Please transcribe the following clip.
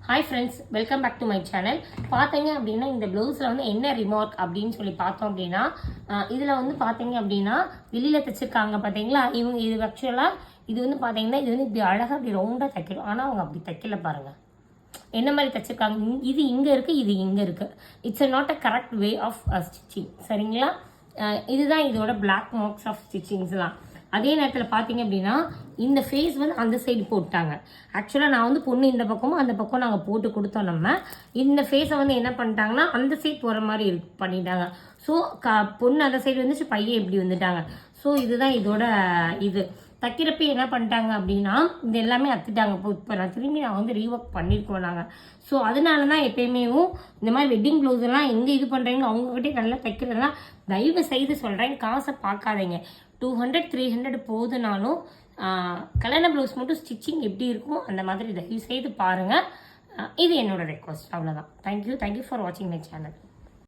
Hi friends, welcome back to my channel. பார்த்தீங்க அப்படின்னா இந்த ப்ளவுஸில் வந்து என்ன ரிமார்க் அப்படின்னு சொல்லி பார்த்தோம் அப்படின்னா, இதில் வந்து பார்த்தீங்க அப்படின்னா வெளியில் தைச்சிருக்காங்க பார்த்தீங்களா. இவங்க இது ஆக்சுவலாக இது வந்து பார்த்தீங்கன்னா இது வந்து இப்படி அழகாக இப்படி ரவுண்டாக தைக்கணும். ஆனால் அவங்க அப்படி தைக்கல பாருங்கள். என்ன மாதிரி தைச்சிருக்காங்க, இது இங்கே இருக்குது, இது இங்கே இருக்குது. It's not a correct way of stitching. சரிங்களா, இதுதான் இதோட பிளாக் மார்க்ஸ் ஆஃப் ஸ்டிச்சிங்ஸ்லாம். அதே நேரத்தில் பார்த்தீங்க அப்படின்னா இந்த ஃபேஸ் வந்து அந்த சைடு போட்டாங்க. ஆக்சுவலாக நான் வந்து பொண்ணு இந்த பக்கமும் அந்த பக்கம் நாங்கள் போட்டு கொடுத்தோம். நம்ம இந்த ஃபேஸை வந்து என்ன பண்ணிட்டாங்கன்னா அந்த சைடு போகிற மாதிரி பண்ணிட்டாங்க. ஸோ பொண்ணு அந்த சைடு வந்துச்சு, பையன் இப்படி வந்துட்டாங்க. ஸோ இதுதான் இதோட இது தைக்கிறப்ப என்ன பண்ணிட்டாங்க அப்படின்னா இது எல்லாமே அத்துட்டாங்க. இப்போ நான் திரும்பி வந்து ரீஒர்க் பண்ணியிருக்கோம் நாங்கள். ஸோ அதனால தான் எப்பயுமே இந்த மாதிரி வெட்டிங் ப்ளவுஸ் எல்லாம் எங்கே இது பண்ணுறீங்களோ அவங்ககிட்டே நல்லா தைக்கிறதுலாம் தயவு செய்து சொல்கிறேன், காசை பார்க்காதீங்க. 200 300 போதுனாலும் கல்யாண ப்ளவுஸ் மட்டும் ஸ்டிச்சிங் எப்படி இருக்குமோ அந்த மாதிரி தயவு செய்து பாருங்கள். இது என்னோட ரெக்வஸ்ட், அவ்வளோதான். தேங்க்யூ ஃபார் வாட்சிங் மை சேனல்.